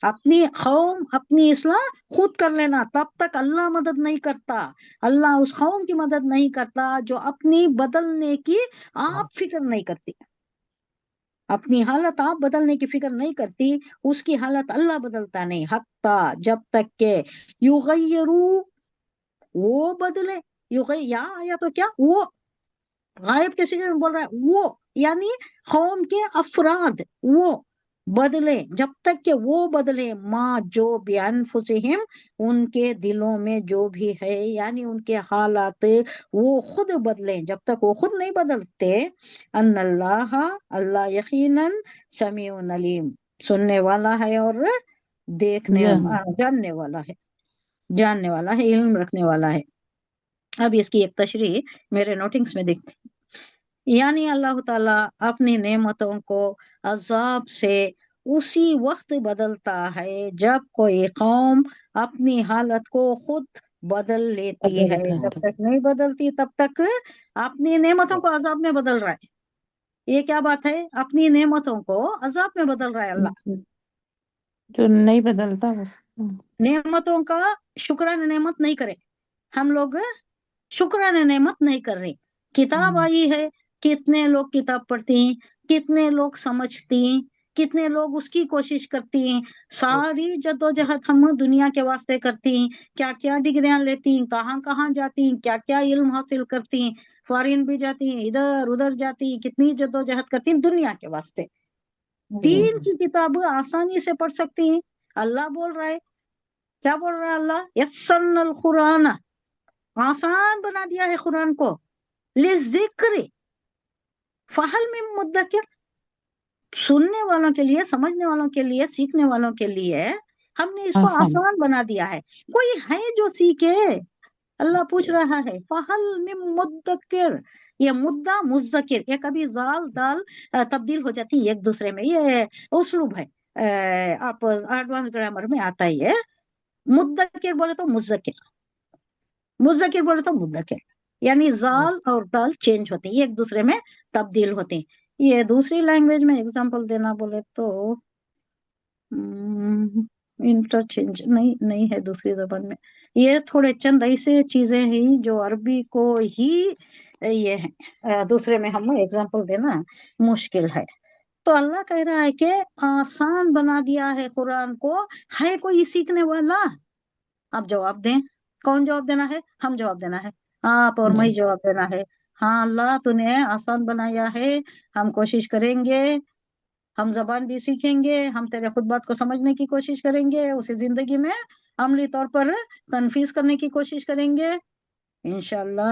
اپنی قوم اپنی اصلاح خود کر لینا، تب تک اللہ مدد نہیں کرتا. اللہ اس قوم کی مدد نہیں کرتا جو اپنی بدلنے کی آپ فکر نہیں کرتی. اپنی حالت آپ بدلنے کی فکر نہیں کرتی، اس کی حالت اللہ بدلتا نہیں. حتی جب تک کہ یغیرو وہ بدلے، یا آیا تو کیا وہ غائب کے سیغے میں بول رہا ہے، وہ یعنی قوم کے افراد وہ بدلے، جب تک کہ وہ بدلے ماں جو بانفسہم ان کے دلوں میں جو بھی ہے، یعنی ان کے حالات وہ خود بدلیں، جب تک وہ خود نہیں بدلتے. ان اللہ اللہ یقیناً سمیع علیم سننے والا ہے اور دیکھنے جاننے والا ہے علم رکھنے والا ہے. اب اس کی ایک تشریح میرے نوٹنگز میں دیکھتے ہیں. یعنی اللہ تعالیٰ اپنی نعمتوں کو عذاب سے اسی وقت بدلتا ہے جب کوئی قوم اپنی حالت کو خود بدل لیتی ہے. جب تک نہیں بدلتی تب تک اپنی نعمتوں کو عذاب میں بدل رہا ہے. یہ کیا بات ہے؟ اپنی نعمتوں کو عذاب میں بدل رہا ہے اللہ. جو نہیں بدلتا نعمتوں کا شکرانہ نعمت نہیں کرے، ہم لوگ شکرانہ نعمت نہیں کر رہے. کتاب آئی ہے، کتنے لوگ کتاب پڑھتے ہیں، کتنے لوگ سمجھتے ہیں، کتنے لوگ اس کی کوشش کرتی ہیں. ساری جدوجہد ہم دنیا کے واسطے کرتی ہیں، کیا کیا ڈگریاں لیتی ہیں، کہاں کہاں جاتی ہیں، کیا کیا علم حاصل کرتی ہیں، فارین بھی جاتی ہیں، ادھر ادھر جاتی ہیں، کتنی جدوجہد کرتی ہیں دنیا کے واسطے. دین کی کتاب آسانی سے پڑھ سکتی ہیں. اللہ بول رہا ہے، کیا بول رہا ہے اللہ؟ یسرنا القرآن، آسان بنا دیا ہے قرآن کو، للذکر فہل من مدکر، سننے والوں کے لیے، سمجھنے والوں کے لیے، سیکھنے والوں کے لیے ہم نے اس کو آسان بنا دیا ہے. کوئی ہے جو سیکھے؟ اللہ پوچھ رہا ہے فہل من مدکر. یہ مدہ مذکر، یہ کبھی زال دال تبدیل ہو جاتی ہے ایک دوسرے میں، یہ اسلوب ہے، آپ ایڈوانس گرامر میں آتا ہی ہے. مدکر بولے تو مذکر، مذکر بولے تو مدکر، یعنی زال اور دال چینج ہوتے ہیں، ایک دوسرے میں تبدیل ہوتے ہیں. یہ دوسری لینگویج میں اگزامپل دینا بولے تو انٹرچینج نہیں ہے دوسری زبان میں. یہ تھوڑے چند ایسے چیزیں ہیں جو عربی کو ہی یہ ہے، دوسرے میں ہم اگزامپل دینا مشکل ہے. تو اللہ کہہ رہا ہے کہ آسان بنا دیا ہے قرآن کو. ہے کوئی سیکھنے والا؟ آپ جواب دیں. کون جواب دینا ہے؟ ہم جواب دینا ہے، آپ اور میں جواب دینا ہے. ہاں اللہ تو نے آسان بنایا ہے، ہم کوشش کریں گے، ہم زبان بھی سیکھیں گے، ہم تیرے خطبات کو سمجھنے کی کوشش کریں گے، اسے زندگی میں عملی طور پر تنفیذ کرنے کی کوشش کریں گے انشاءاللہ.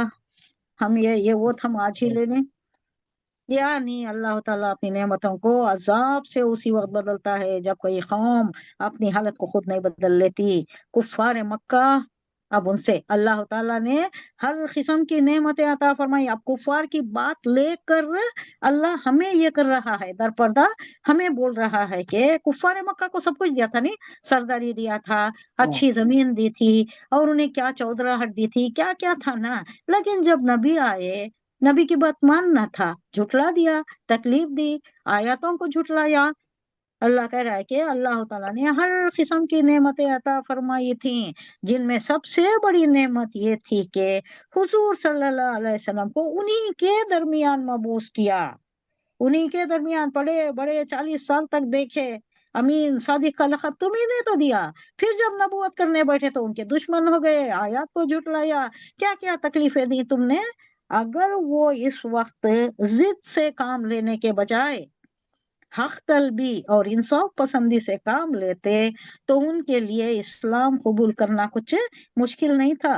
ہم یہ وہ ہم آج ہی لے لیں. یعنی اللہ تعالیٰ اپنی نعمتوں کو عذاب سے اسی وقت بدلتا ہے جب کوئی قوم اپنی حالت کو خود نہیں بدل لیتی. کفار مکہ، اب ان سے اللہ تعالیٰ نے ہر قسم کی نعمتیں عطا فرمائی. اب کفار کی بات لے کر اللہ ہمیں یہ کر رہا ہے، در پردہ ہمیں بول رہا ہے کہ کفار مکہ کو سب کچھ دیا تھا، نہیں سرداری دیا تھا، اچھی زمین دی تھی، اور انہیں کیا چودراہٹ دی تھی، کیا کیا تھا نا. لیکن جب نبی آئے، نبی کی بات ماننا تھا، جھٹلا دیا، تکلیف دی، آیاتوں کو جھٹلایا. اللہ کہہ رہا ہے کہ اللہ تعالیٰ نے ہر قسم کی نعمتیں عطا فرمائی تھیں، جن میں سب سے بڑی نعمت یہ تھی کہ حضور صلی اللہ علیہ وسلم کو انہی کے درمیان مبعوث کیا. انہی کے درمیان بڑے بڑے 40 سال تک دیکھے. امین صادق کا لقب تمہیں نے تو دیا، پھر جب نبوت کرنے بیٹھے تو ان کے دشمن ہو گئے، آیات کو جھٹلایا، کیا کیا تکلیفیں دی تم نے. اگر وہ اس وقت ضد سے کام لینے کے بجائے حق طلبی اور انصاف پسندی سے کام لیتے تو ان کے لیے اسلام قبول کرنا کچھ مشکل نہیں تھا.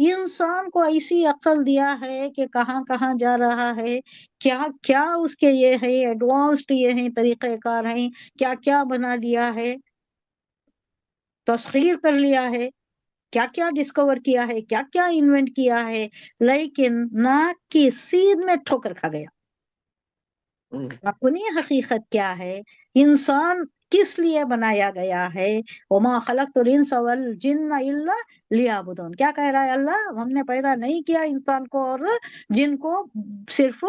انسان کو ایسی عقل دیا ہے کہ کہاں کہاں جا رہا ہے، کیا کیا اس کے یہ ہے ایڈوانسڈ یہ ہیں طریقہ کار ہیں، کیا کیا بنا لیا ہے، تسخیر کر لیا ہے، کیا کیا ڈسکور کیا ہے، کیا کیا انوینٹ کیا ہے، لیکن ناک کی سیدھ میں ٹھوکر کھا گیا۔ اپنی حقیقت کیا ہے، انسان کس لیے بنایا گیا ہے، وما خلقت الانس والجن الا لیعبدون، کیا کہہ رہا ہے اللہ، ہم نے پیدا نہیں کیا انسان کو اور جن کو صرف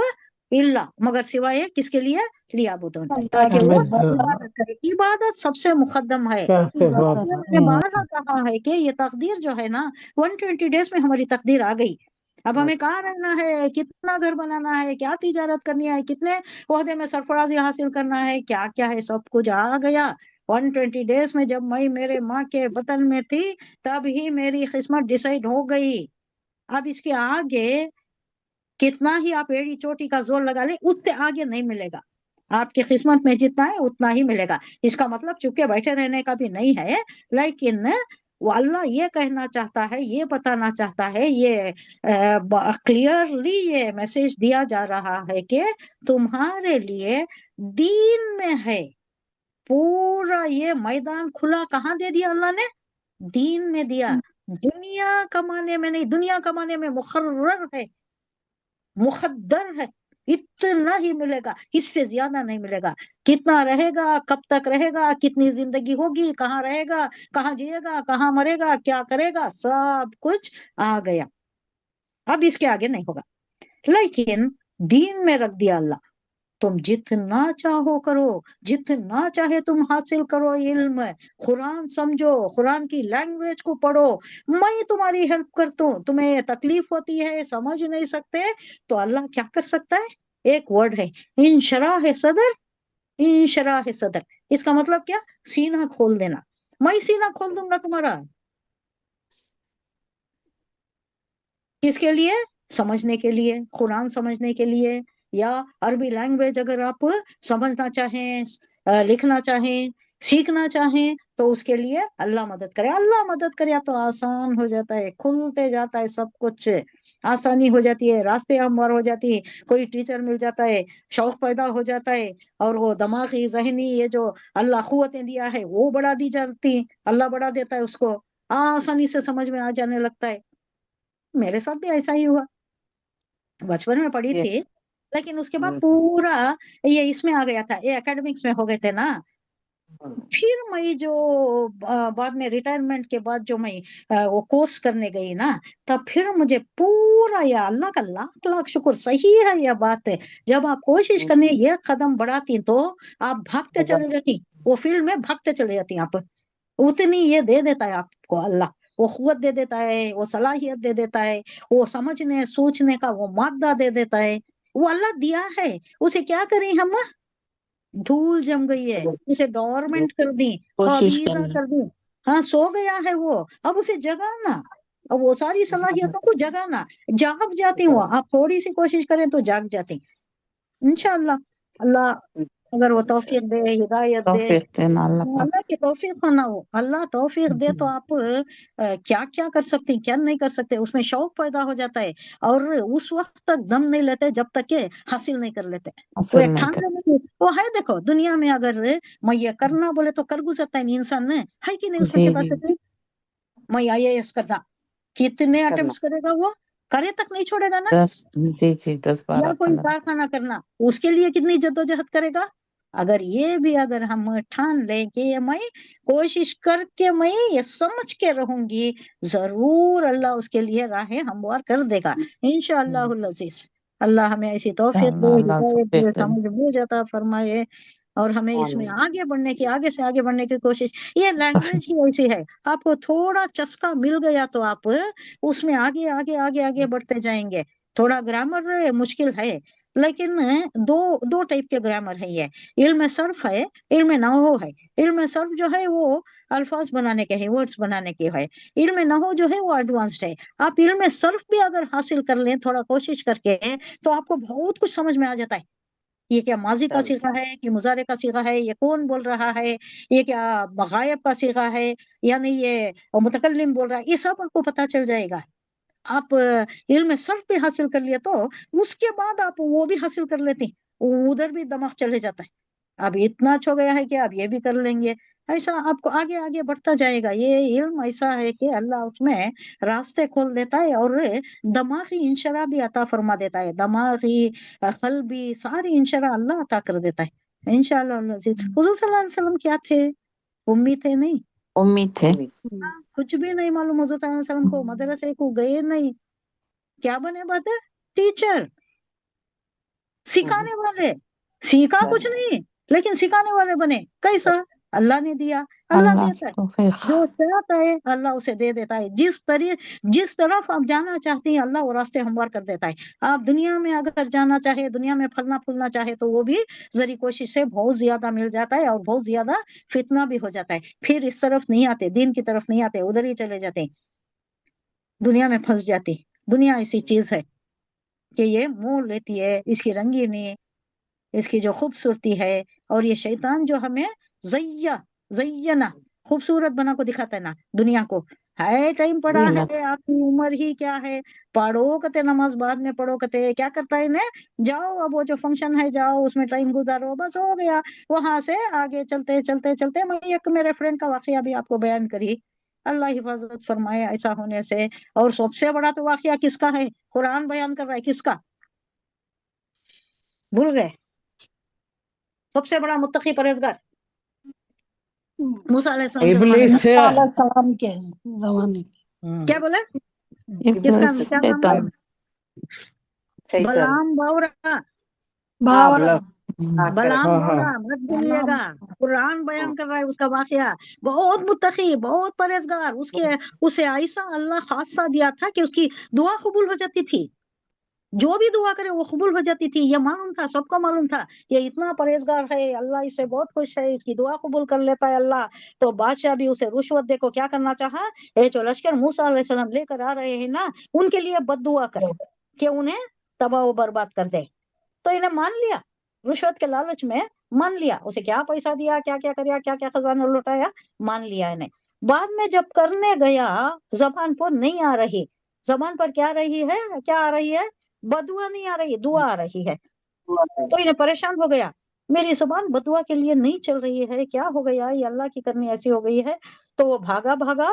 الا مگر سوائے کس کے لیے، لیعبدون، تاکہ وہ عبادت کرے۔ عبادت سب سے مقدم ہے۔ میں نے بارہا کہا ہے کہ یہ تقدیر جو ہے نا 120 ڈیز میں ہماری تقدیر آ گئی۔ اب ہمیں کہاں رہنا ہے، کتنا گھر بنانا ہے، کیا تجارت کرنی ہے، کتنے عہدے میں سرفرازی حاصل کرنا ہے، کیا کیا ہے، سب کچھ آ گیا 120 ڈیز میں۔ جب میں میرے ماں کے بطن میں تھی تب ہی میری قسمت ڈیسائیڈ ہو گئی۔ اب اس کے آگے کتنا ہی آپ ایڑی چوٹی کا زور لگا لیں، اس سے آگے نہیں ملے گا۔ آپ کی قسمت میں جتنا ہے اتنا ہی ملے گا۔ اس کا مطلب چونکہ بیٹھے رہنے کا بھی نہیں ہے، لیکن وہ اللہ یہ کہنا چاہتا ہے، یہ بتانا چاہتا ہے، یہ کلیئرلی یہ میسج دیا جا رہا ہے کہ تمہارے لیے دین میں ہے پورا یہ میدان کھلا۔ کہاں دے دیا اللہ نے؟ دین میں دیا۔ دنیا کمانے میں نہیں، دنیا کمانے میں مقرر ہے، مقدر ہے، اتنا ہی ملے گا، اس سے زیادہ نہیں ملے گا۔ کتنا رہے گا، کب تک رہے گا، کتنی زندگی ہوگی، کہاں رہے گا، کہاں جیے گا، کہاں مرے گا، کیا کرے گا، سب کچھ آ گیا۔ اب اس کے آگے نہیں ہوگا۔ لیکن دین میں رکھ دیا اللہ، تم جتنا چاہو کرو، جتنا چاہے تم حاصل کرو علم، قرآن سمجھو، قرآن کی لینگویج کو پڑھو، میں تمہاری ہیلپ کرتا ہوں۔ تمہیں تکلیف ہوتی ہے، سمجھ نہیں سکتے، تو اللہ کیا کر سکتا ہے؟ ایک ورڈ ہے، انشراح صدر، انشراح صدر۔ اس کا مطلب کیا؟ سینہ کھول دینا۔ میں سینہ کھول دوں گا تمہارا، کس کے لیے؟ سمجھنے کے لیے، قرآن سمجھنے کے لیے، یا عربی لینگویج اگر آپ سمجھنا چاہیں، لکھنا چاہیں، سیکھنا چاہیں، تو اس کے لیے اللہ مدد کرے۔ اللہ مدد کرے تو آسان ہو جاتا ہے، کھلتے جاتا ہے سب کچھ، آسانی ہو جاتی ہے، راستے ہموار ہو جاتی ہے، کوئی ٹیچر مل جاتا ہے، شوق پیدا ہو جاتا ہے، اور وہ دماغی ذہنی یہ جو اللہ قوتیں دیا ہے وہ بڑھا دی جاتی، اللہ بڑھا دیتا ہے، اس کو آسانی سے سمجھ میں آ جانے لگتا ہے۔ میرے ساتھ بھی ایسا ہی ہوا، بچپن میں پڑھی تھی، لیکن اس کے بعد پورا یہ اس میں آ گیا تھا، یہ اکیڈمکس میں ہو گئے تھے نا۔ پھر میں جو بعد میں ریٹائرمنٹ کے بعد جو میں وہ کورس کرنے گئی نا، تب پھر مجھے پورا، یا اللہ کا لاکھ لاکھ شکر، صحیح ہے یہ بات ہے، جب آپ کوشش کرنے یہ قدم بڑھاتی تو آپ بھاگتے چلے جاتی، وہ فیلڈ میں بھاگتے چلے جاتی، آپ اتنی یہ دے دیتا ہے آپ کو اللہ، وہ قوت دے دیتا ہے، وہ صلاحیت دے دیتا ہے، وہ سمجھنے سوچنے کا وہ مادہ دے دیتا ہے، وہ اللہ دیا ہے، اسے کیا کریں ہم؟ دھول جم گئی ہے، اسے ڈورمنٹ کر دی، کوشش قابیضہ کرنا۔ کر دی، ہاں سو گیا ہے وہ، اب اسے جگانا، اب وہ ساری صلاحیتوں کو جگانا، جاگ جاتی ہوں، آپ تھوڑی سی کوشش کریں تو جاگ جاتی انشاءاللہ۔ اللہ اگر وہ توفیق دے، ہدایت دے، توفیق دینا اللہ پاک۔ اللہ کی توفیق نہ ہو، اللہ توفیق دے تو آپ کیا کیا کر سکتے ہیں، کیا نہیں کر سکتے، اس میں شوق پیدا ہو جاتا ہے، اور اس وقت تک دم نہیں لیتے جب تک کہ حاصل نہیں کر لیتے۔ وہ اصل ایک نہیں ٹھان کر لینے کی وہ ہے، دیکھو دنیا میں اگر میں یہ کرنا بولے تو کر گزرتا ہے انسان نے، ہے کہ نہیں، اس میں جی جی کیپیسٹی، میں IAS کرنا، کتنے اٹیمپٹس کرے گا وہ، کرے تک نہیں چھوڑے گا نا، 10 یا 12 کوئی 15 کارخانہ کرنا، اس کے لیے کتنی جدوجہد کرے گا۔ اگر ہم ٹھان لیں کہ میں کوشش کر کے میں یہ سمجھ کے رہوں گی، ضرور اللہ اس کے لیے راہیں ہموار کر دے گا انشاءاللہ العزیز۔ اللہ ہمیں ایسی توفیق دے، انشاءاللہ اللہ ہدایت دے، توفیق دے۔ سمجھ بوجھ عطا فرمائے، اور ہمیں اس میں آگے بڑھنے کی، آگے سے آگے بڑھنے کی کوشش۔ یہ لینگویج ہی ایسی ہے، آپ کو تھوڑا چسکا مل گیا تو آپ اس میں آگے آگے آگے آگے بڑھتے جائیں گے۔ تھوڑا گرامر مشکل ہے، لیکن دو ٹائپ کے گرامر ہے یہ، علم صرف ہے، علم نحو ہے۔ علم صرف جو ہے وہ الفاظ بنانے کے ہے، ورڈز بنانے کے ہے، علم نحو جو ہے وہ ایڈوانسڈ ہے۔ آپ علم صرف بھی اگر حاصل کر لیں تھوڑا کوشش کر کے، تو آپ کو بہت کچھ سمجھ میں آ جاتا ہے، یہ کیا ماضی کا صیغہ ہے کہ مضارع کا صیغہ ہے، یہ کون بول رہا ہے، یہ کیا غائب کا صیغہ ہے، یعنی یہ متکلم بول رہا ہے، یہ سب آپ کو پتا چل جائے گا۔ آپ علم صرف بھی حاصل کر لیے تو اس کے بعد آپ وہ بھی حاصل کر لیتے ہیں، ادھر بھی دماغ چلے جاتا ہے، اب اتنا اچھا ہو گیا ہے کہ آپ یہ بھی کر لیں گے، ایسا آپ کو آگے آگے بڑھتا جائے گا۔ یہ علم ایسا ہے کہ اللہ اس میں راستے کھول دیتا ہے اور دماغی انشرا بھی عطا فرما دیتا ہے، دماغی قلبی ساری انشرا اللہ عطا کر دیتا ہے انشاءاللہ العزیز۔ حضور صلی اللہ علیہ وسلم کیا تھے؟ امی تھے نہیں، امید تھے۔ کچھ بھی نہیں معلوم حضور صلی اللہ علیہ وسلم کو، مدرسے کو گئے نہیں، کیا بنے بات ہے؟ ٹیچر، سکھانے والے، سیکھا کچھ نہیں لیکن سکھانے والے بنے، کیسا؟ اللہ نے دیا، اللہ اللہ دیتا کی ہے، توفیق۔ جو چاہتا ہے اللہ اسے دے دیتا ہے، جس طرف آپ جانا چاہتے ہیں اللہ وہ راستے ہموار کر دیتا ہے۔ آپ دنیا میں اگر جانا چاہے، دنیا میں پھلنا پھولنا چاہے تو وہ بھی ذری کوشش سے بہت زیادہ مل جاتا ہے اور بہت زیادہ فتنہ بھی ہو جاتا ہے، پھر اس طرف نہیں آتے، دین کی طرف نہیں آتے، ادھر ہی چلے جاتے ہیں، دنیا میں پھنس جاتے۔ دنیا ایسی چیز ہے کہ یہ مول لیتی ہے، اس کی رنگینی، اس کی جو خوبصورتی ہے، اور یہ شیطان جو ہمیں زینا خوبصورت بنا کو دکھاتا ہے نا دنیا کو، ہے ٹائم پڑا زینت۔ ہے، آپ کی عمر ہی کیا ہے، پڑھو کتے نماز بعد میں پڑھو کتے، کیا کرتا ہے انہیں، جاؤ اب وہ جو فنکشن ہے جاؤ اس میں ٹائم گزارو، بس ہو گیا، وہاں سے آگے چلتے چلتے چلتے۔ میں ایک میرے فرینڈ کا واقعہ بھی آپ کو بیان کری، اللہ حفاظت فرمائے ایسا ہونے سے۔ اور سب سے بڑا تو واقعہ کس کا ہے؟ قرآن بیان کر رہا ہے، کس کا؟ بھول گئے؟ سب سے بڑا متقی پرہیزگار موسیٰ علیہ السلام کے زمانے ابلیس کا، علیہ السلام کے زمانے کیا بولا؟ کس کا ابلیس، کیا نام ہے؟ شیطان۔ بلعام باورا، باورا بلعام ہاں ہاں باورا مت بھولیے گا، قرآن بیان کر رہا ہے اس کا واقعہ، بہت متقی، بہت پرہیزگار، اسے ایسا اللہ خاصہ دیا تھا کہ اس کی دعا قبول ہو جاتی تھی، جو بھی دعا کرے وہ قبول ہو جاتی تھی، یہ معلوم تھا، سب کو معلوم تھا، یہ اتنا پرہیزگار ہے، اللہ اس سے بہت خوش ہے، اس کی دعا قبول کر لیتا ہے اللہ۔ تو بادشاہ بھی اسے رشوت دے کو کیا کرنا چاہا، یہ جو لشکر موسیٰ علیہ السلام لے کر آ رہے ہیں نا ان کے لیے بد دعا کر کہ انہیں تباہ و برباد کر دے، تو انہیں مان لیا، رشوت کے لالچ میں مان لیا، اسے کیا پیسہ دیا، کیا کیا کریا، کیا کیا خزانہ لوٹایا، مان لیا انہیں۔ بعد میں جب کرنے گیا زبان پر نہیں آ رہی، زبان پر کیا رہی ہے، کیا آ رہی ہے، بدعا نہیں آ رہی، دعا آ رہی ہے، تو انہیں پریشان ہو گیا، میری زبان بدعا کے لیے نہیں چل رہی ہے، کیا ہو گیا، یہ اللہ کی کرنی ایسی ہو گئی ہے۔ تو وہ بھاگا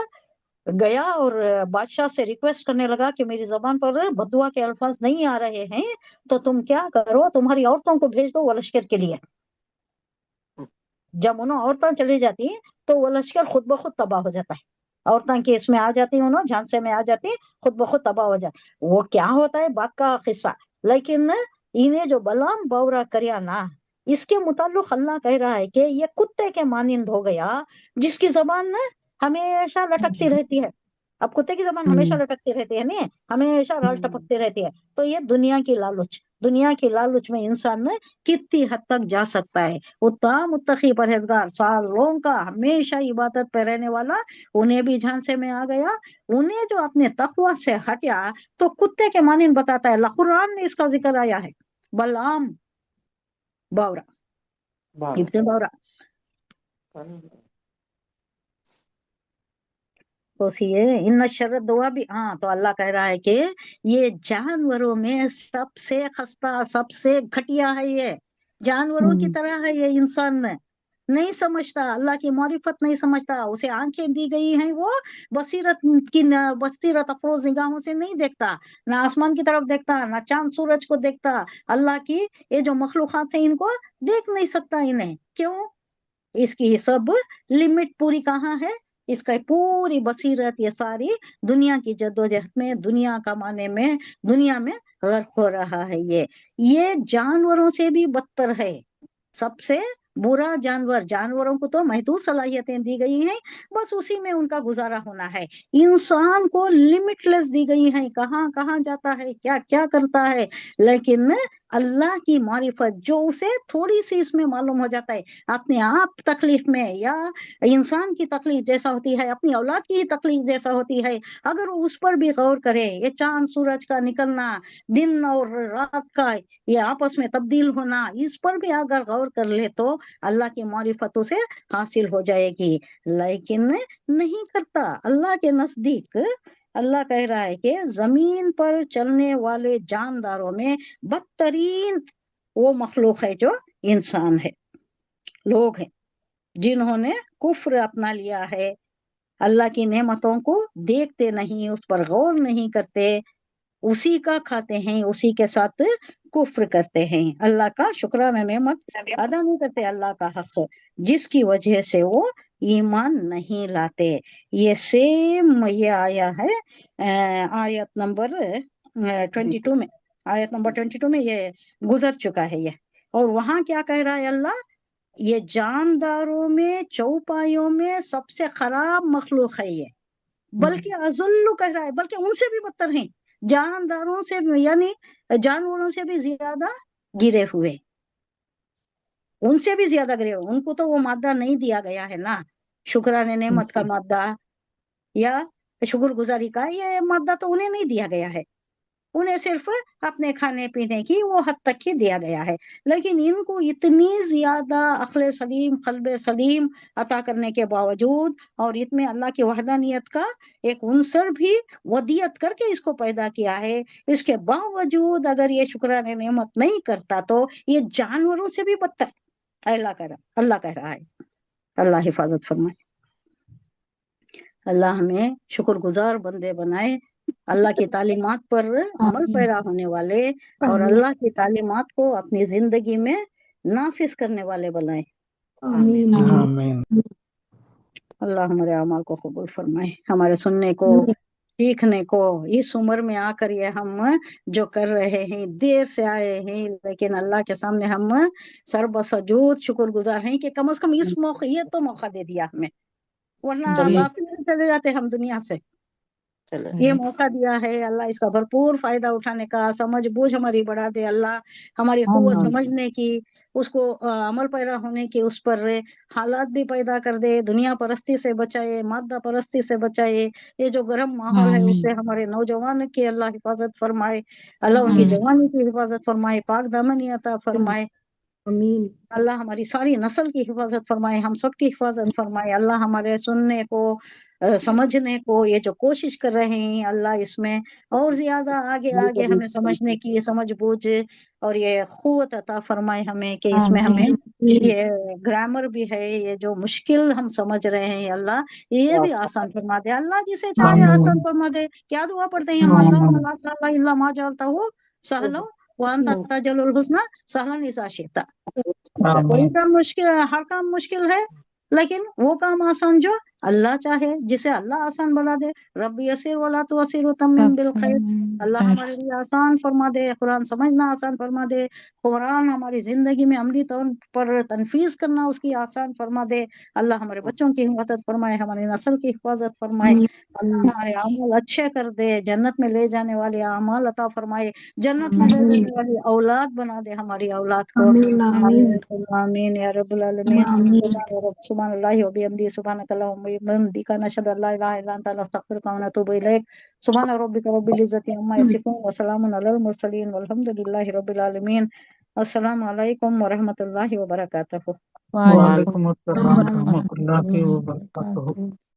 گیا اور بادشاہ سے ریکویسٹ کرنے لگا کہ میری زبان پر بدعا کے الفاظ نہیں آ رہے ہیں، تو تم کیا کرو، تمہاری عورتوں کو بھیج دو وہ لشکر کے لیے۔ جب انہوں عورتیں چلی جاتی تو وہ لشکر خود بخود تباہ ہو جاتا ہے، عورتیں کی اس میں آ جاتی، انہوں جھانسے میں آ جاتی، خود بخود تباہ ہو جاتی۔ وہ کیا ہوتا ہے بات کا قصہ، لیکن انہیں جو بلعام باورا کریا نا، اس کے متعلق اللہ کہہ رہا ہے کہ یہ کتے کے مانند ہو گیا، جس کی زبان ہمیشہ لٹکتی رہتی ہے۔ اب کتے کی زبان ہمیشہ لٹکتی رہتی ہے، نہیں ہمیشہ رال ٹپکتی رہتی ہے، تو یہ دنیا کی لالچ میں انسان کتنی حد تک جا سکتا ہے۔ اتنا متقی پرہیزگار سالوں کا ہمیشہ عبادت پہ رہنے والا، انہیں بھی جھانسے میں آ گیا، انہیں جو اپنے تقوی سے ہٹیا تو کتے کے مانند بتاتا ہے اللہ، قرآن میں اس کا ذکر آیا ہے، بلعام باورا، ابن باورا۔ تو ان شر دعا بھی، ہاں تو اللہ کہہ رہا ہے کہ یہ جانوروں میں سب سے خستہ، سب سے گھٹیا ہے، یہ جانوروں کی طرح ہے، یہ انسان نہیں سمجھتا، اللہ کی معرفت نہیں سمجھتا، اسے آنکھیں دی گئی ہیں، وہ بصیرت افروز نگاہوں سے نہیں دیکھتا، نہ آسمان کی طرف دیکھتا، نہ چاند سورج کو دیکھتا، اللہ کی یہ جو مخلوقات ہیں ان کو دیکھ نہیں سکتا، انہیں کیوں؟ اس کی سب لمٹ پوری کہاں ہے، اس کا پوری بصیرت یہ ساری دنیا کی جدوجہد میں، دنیا کمانے میں، دنیا میں غرق ہو رہا ہے۔ یہ جانوروں سے بھی بدتر ہے، سب سے برا جانوروں کو تو محدود صلاحیتیں دی گئی ہیں، بس اسی میں ان کا گزارا ہونا ہے، انسان کو لمٹ لیس دی گئی ہیں، کہاں کہاں جاتا ہے، کیا کیا کرتا ہے، لیکن اللہ کی معرفت جو اسے تھوڑی سی اس میں معلوم ہو جاتا ہے، اپنے آپ تکلیف میں یا انسان کی تکلیف جیسا ہوتی ہے، اپنی اولاد کی تکلیف جیسا ہوتی ہے، اگر وہ اس پر بھی غور کرے، یہ چاند سورج کا نکلنا، دن اور رات کا یہ آپس میں تبدیل ہونا، اس پر بھی اگر غور کر لے تو اللہ کی معرفت سے حاصل ہو جائے گی، لیکن نہیں کرتا۔ اللہ کے نزدیک اللہ کہہ رہا ہے کہ زمین پر چلنے والے جانداروں میں بدترین وہ مخلوق ہے جو انسان ہے، لوگ ہیں جنہوں نے کفر اپنا لیا ہے، اللہ کی نعمتوں کو دیکھتے نہیں، اس پر غور نہیں کرتے، اسی کا کھاتے ہیں، اسی کے ساتھ کفر کرتے ہیں، اللہ کا شکرانہ نعمت ادا نہیں کرتے، اللہ کا حق، جس کی وجہ سے وہ ایمان نہیں لاتے۔ یہ سیم یہ آیا ہے آیت نمبر 22 میں، آیت نمبر 22 میں یہ گزر چکا ہے یہ، اور وہاں کیا کہہ رہا ہے اللہ؟ یہ جانداروں میں، چوپایوں میں سب سے خراب مخلوق ہے یہ، بلکہ اذل کہہ رہا ہے، بلکہ ان سے بھی بدتر ہیں، جانداروں سے یعنی جانوروں سے بھی زیادہ گرے ہوئے، ان سے بھی زیادہ گرے ہوئے۔ ان کو تو وہ مادہ نہیں دیا گیا ہے نا، شکرانے نعمت کا مادہ یا شکر گزاری کا، یہ مادہ تو انہیں نہیں دیا گیا ہے، انہیں صرف اپنے کھانے پینے کی وہ حد تک ہی دیا گیا ہے، لیکن ان کو اتنی زیادہ عقل سلیم، قلب سلیم عطا کرنے کے باوجود، اور اس میں اللہ کی وحدانیت کا ایک عنصر بھی ودیت کر کے اس کو پیدا کیا ہے، اس کے باوجود اگر یہ شکرانے نعمت نہیں کرتا تو یہ جانوروں سے بھی بدتر اللہ کہہ رہا ہے۔ اللہ حفاظت فرمائے، اللہ ہمیں شکر گزار بندے بنائے، اللہ کی تعلیمات پر عمل پیرا ہونے والے، اور اللہ کی تعلیمات کو اپنی زندگی میں نافذ کرنے والے بنائے۔ آمین آمین۔ اللہ ہمارے اعمال کو قبول فرمائے، ہمارے سننے کو، سیکھنے کو، اس عمر میں آ کر یہ ہم جو کر رہے ہیں، دیر سے آئے ہیں لیکن اللہ کے سامنے ہم سر بسجود شکر گزار ہیں کہ کم از کم اس موقع، یہ تو موقع دے دیا ہمیں، ورنہ غافل چلے جاتے ہم دنیا سے۔ یہ موقع دیا ہے اللہ، اس کا بھرپور فائدہ اٹھانے کا، سمجھ بوجھ ہماری بڑھا دے اللہ، ہماری قوت سمجھنے کی، اس کو عمل پیرا ہونے کی، اس پر حالات بھی پیدا کر دے، دنیا پرستی سے بچائے، مادہ پرستی سے بچائے، یہ جو گرم ماحول ہے اس سے ہمارے نوجوان کی اللہ حفاظت فرمائے، اللہ ان کی جوانی کی حفاظت فرمائے، پاک دامنی عطا فرمائے، آمین اللہ ہماری ساری نسل کی حفاظت فرمائے، ہم سب کی حفاظت فرمائے، اللہ ہمارے سننے کو، سمجھنے کو، یہ جو کوشش کر رہے ہیں اللہ اس میں اور زیادہ آگے ہمیں سمجھنے کی سمجھ بوجھ اور یہ قوت عطا فرمائے ہمیں کہ اس میں ہمیں یہ گرامر بھی ہے، یہ جو مشکل ہم سمجھ رہے ہیں اللہ یہ بھی آسان فرما دے، اللہ جسے چاہے آسان فرما دے۔ کیا دعا پڑھتے ہیں ہم؟ اللہ لا اله الا ما جعلته سهلا وانت تجعل الحسنى سهلا اذا شئت۔ کوئی کام مشکل، ہر کام مشکل ہے لیکن وہ کام آسان جو اللہ چاہے، جسے اللہ آسان بنا دے۔ رب یسر ولا تعسر وتمم بالخیر، اللہ ہمارے لیے آسان فرما دے، قرآن سمجھنا آسان فرما دے، قرآن ہماری زندگی میں عملی طور پر تنفیذ کرنا اس کی آسان فرما دے، اللہ ہمارے بچوں کی حفاظت فرمائے، ہماری نسل کی حفاظت فرمائے، اللہ ہمارے اعمال اچھے کر دے، جنت میں لے جانے والے اعمال عطا فرمائے، جنت میں لے جانے والی اولاد بنا دے ہماری اولاد کو، آمین یا رب العالمین۔ سبحان اللہ و بحمدہ، سبحانک اللہم و بحمدک، نشہد ان لا الہ الا انت، نستغفرک و نتوب الیک۔ سبحان ربک رب العزۃ عما یصفون وسلام علی المرسلین والحمد للہ رب العالمین۔ السلام علیکم ورحمۃ اللہ وبرکاتہ۔ وعلیکم السلام ورحمۃ اللہ وبرکاتہ۔